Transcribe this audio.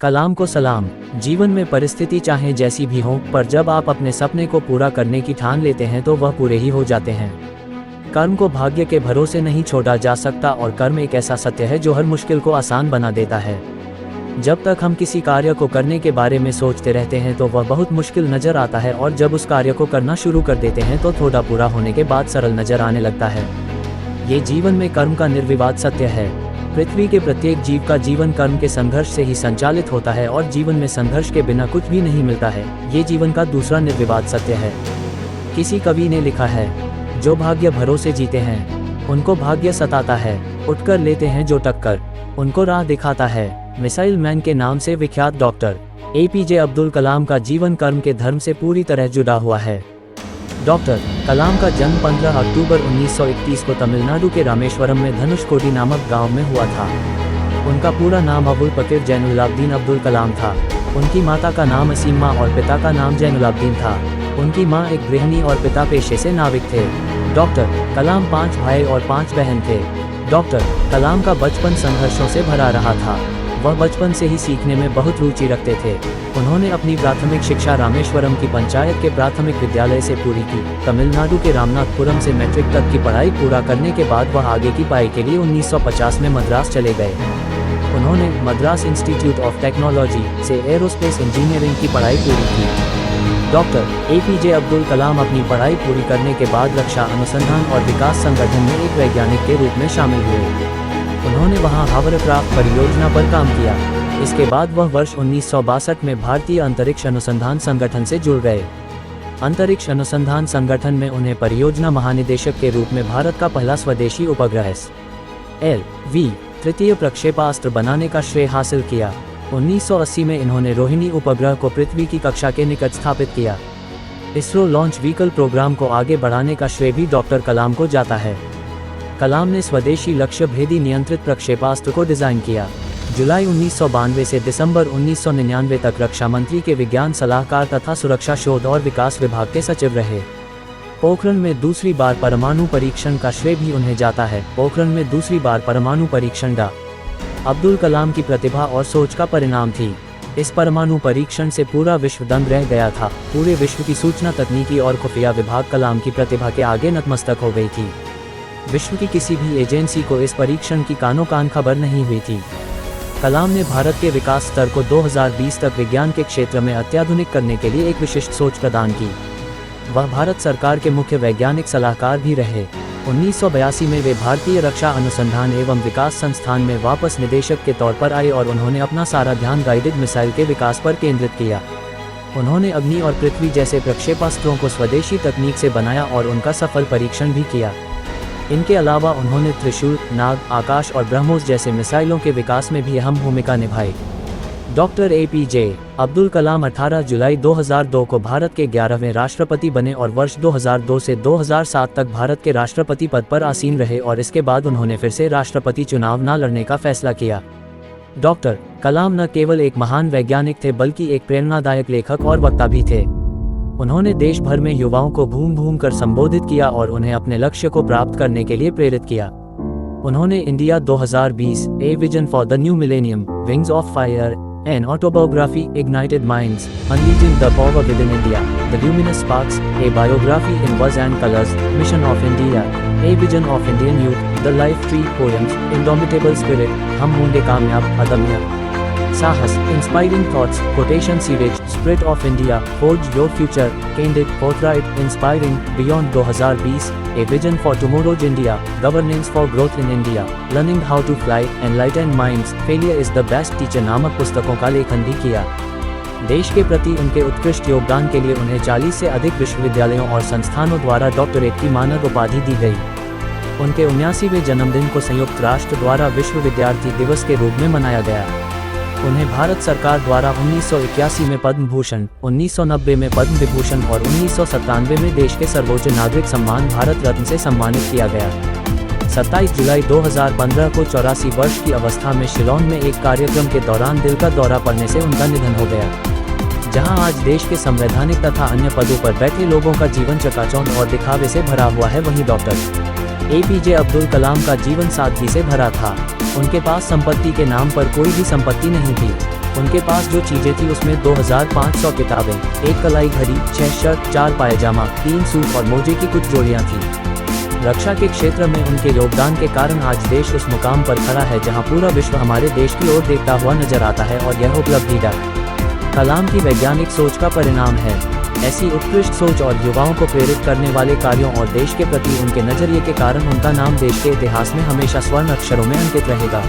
कलाम को सलाम। जीवन में परिस्थिति चाहे जैसी भी हो, पर जब आप अपने सपने को पूरा करने की ठान लेते हैं तो वह पूरे ही हो जाते हैं। कर्म को भाग्य के भरोसे नहीं छोड़ा जा सकता और कर्म एक ऐसा सत्य है जो हर मुश्किल को आसान बना देता है। जब तक हम किसी कार्य को करने के बारे में सोचते रहते हैं तो वह बहुत मुश्किल नजर आता है, और जब उस कार्य को करना शुरू कर देते हैं तो थोड़ा पूरा होने के बाद सरल नजर आने लगता है। ये जीवन में कर्म का निर्विवाद सत्य है। पृथ्वी के प्रत्येक जीव का जीवन कर्म के संघर्ष से ही संचालित होता है, और जीवन में संघर्ष के बिना कुछ भी नहीं मिलता है। ये जीवन का दूसरा निर्विवाद सत्य है। किसी कवि ने लिखा है, जो भाग्य भरोसे जीते हैं उनको भाग्य सताता है, उठकर लेते हैं जो टक्कर उनको राह दिखाता है। मिसाइल मैन के नाम से विख्यात डॉक्टर APJ अब्दुल कलाम का जीवन कर्म के धर्म से पूरी तरह जुड़ा हुआ है। डॉक्टर कलाम का जन्म 15 अक्टूबर 1931 को तमिलनाडु के रामेश्वरम में धनुषकोडी नामक गांव में हुआ था। उनका पूरा नाम अबुल पकीर जैनुलाब्दीन अब्दुल कलाम था। उनकी माता का नाम असीमा और पिता का नाम जैनुलाब्दीन था। उनकी मां एक गृहिणी और पिता पेशे से नाविक थे। डॉक्टर कलाम 5 भाई और 5 बहन थे। डॉक्टर कलाम का बचपन संघर्षों से भरा रहा था। वह बचपन से ही सीखने में बहुत रुचि रखते थे। उन्होंने अपनी प्राथमिक शिक्षा रामेश्वरम की पंचायत के प्राथमिक विद्यालय से पूरी की। तमिलनाडु के रामनाथपुरम से मैट्रिक तक की पढ़ाई पूरा करने के बाद वह आगे की पढ़ाई के लिए 1950 में मद्रास चले गए। उन्होंने मद्रास इंस्टीट्यूट ऑफ टेक्नोलॉजी से एरोस्पेस इंजीनियरिंग की पढ़ाई पूरी की। डॉक्टर APJ अब्दुल कलाम अपनी पढ़ाई पूरी करने के बाद रक्षा अनुसंधान और विकास संगठन में एक वैज्ञानिक के रूप में शामिल हुए। उन्होंने वहां हावरक्राफ्ट परियोजना पर काम किया। इसके बाद वह वर्ष 1962 में भारतीय अंतरिक्ष अनुसंधान संगठन से जुड़ गए। अंतरिक्ष अनुसंधान संगठन में उन्हें परियोजना महानिदेशक के रूप में भारत का पहला स्वदेशी उपग्रह SLV तृतीय प्रक्षेपास्त्र बनाने का श्रेय हासिल किया। 1980 में इन्होंने रोहिणी उपग्रह को पृथ्वी की कक्षा के निकट स्थापित किया। इसरो लॉन्च व्हीकल प्रोग्राम को आगे बढ़ाने का श्रेय भी डॉक्टर कलाम को जाता है। कलाम ने स्वदेशी लक्ष्य भेदी नियंत्रित प्रक्षेपास्त्र को डिजाइन किया। जुलाई 1992 से दिसंबर 1999 तक रक्षा मंत्री के विज्ञान सलाहकार तथा सुरक्षा शोध और विकास विभाग के सचिव रहे। पोखरण में दूसरी बार परमाणु परीक्षण का श्रेय भी उन्हें जाता है। पोखरण में दूसरी बार परमाणु परीक्षण डॉ. अब्दुल कलाम की प्रतिभा और सोच का परिणाम थी। इस परमाणु परीक्षण से पूरा विश्व दंग रह गया था। पूरे विश्व की सूचना तकनीकी और खुफिया विभाग कलाम की प्रतिभा के आगे नतमस्तक हो गई थी। विश्व की किसी भी एजेंसी को इस परीक्षण की कानो कान खबर नहीं हुई थी। कलाम ने भारत के विकास स्तर को 2020 तक विज्ञान के क्षेत्र में अत्याधुनिक करने के लिए एक विशिष्ट सोच प्रदान की। वह भारत सरकार के मुख्य वैज्ञानिक सलाहकार भी रहे। 1982 में वे भारतीय रक्षा अनुसंधान एवं विकास संस्थान में वापस निदेशक के तौर पर आए और उन्होंने अपना सारा ध्यान गाइडेड मिसाइल के विकास पर केंद्रित किया। उन्होंने अग्नि और पृथ्वी जैसे प्रक्षेपास्त्रों को स्वदेशी तकनीक से बनाया और उनका सफल परीक्षण भी किया। इनके अलावा उन्होंने त्रिशूल, नाग, आकाश और ब्रह्मोस जैसे मिसाइलों के विकास में भी अहम भूमिका निभाई। डॉक्टर APJ अब्दुल कलाम 18 जुलाई 2002 को भारत के 11वें राष्ट्रपति बने और वर्ष 2002 से 2007 तक भारत के राष्ट्रपति पद पर आसीन रहे, और इसके बाद उन्होंने फिर से राष्ट्रपति चुनाव न लड़ने का फैसला किया। डॉक्टर कलाम न केवल एक महान वैज्ञानिक थे बल्कि एक प्रेरणादायक लेखक और वक्ता भी थे। उन्होंने देश भर में युवाओं को घूम कर संबोधित किया और उन्हें अपने लक्ष्य को प्राप्त करने के लिए प्रेरित किया। उन्होंने India 2020, a vision for the new millennium, wings of fire, an autobiography, ignited minds, unleashing the power within India, the luminous sparks, a biography in words and colours, mission of India, a vision of Indian youth, the life tree poems, indomitable spirit, हम होंगे कामयाब, अदम्य साहस, inspiring thoughts, quotation सीवेज, spirit of India, forge your future, candid, forthright, inspiring, beyond 2020, a vision for tomorrow's India, governance for growth in India, learning how to fly, enlightened minds, failure is the best teacher नामक पुस्तकों का लेखन भी किया। देश के प्रति उनके उत्कृष्ट योगदान के लिए उन्हें 40 से अधिक विश्वविद्यालयों और संस्थानों द्वारा डॉक्टरेट की मानद उपाधि दी गई। उनके 79वें जन्मदिन को संयुक्त राष्ट्र द्वारा विश्व विद्यार्थी दिवस के रूप में मनाया गया। उन्हें भारत सरकार द्वारा 1981 में पद्म भूषण, 1990 में पद्म विभूषण और 1997 में देश के सर्वोच्च नागरिक सम्मान भारत रत्न से सम्मानित किया गया। 27 जुलाई 2015 को 84 वर्ष की अवस्था में शिलांग में एक कार्यक्रम के दौरान दिल का दौरा पड़ने से उनका निधन हो गया। जहां आज देश के संवैधानिक तथा अन्य पदों पर बैठे लोगों का जीवन चकाचौंध और दिखावे से भरा हुआ है, वहीं डॉक्टर APJ अब्दुल कलाम का जीवन सादगी से भरा था। उनके पास संपत्ति के नाम पर कोई भी संपत्ति नहीं थी। उनके पास जो चीजें थी उसमें 2500 किताबें, एक कलाई घड़ी, 6 शर्ट, 4 पायजामा, 3 सूट और मोजे की कुछ जोड़ियां थी। रक्षा के क्षेत्र में उनके योगदान के कारण आज देश उस मुकाम पर खड़ा है जहां पूरा विश्व हमारे देश की ओर देखता हुआ नजर आता है, और यह उपलब्धि डॉ. कलाम की वैज्ञानिक सोच का परिणाम है। ऐसी उत्कृष्ट सोच और युवाओं को प्रेरित करने वाले कार्यों और देश के प्रति उनके नजरिए के कारण उनका नाम देश के इतिहास में हमेशा स्वर्ण अक्षरों में अंकित रहेगा।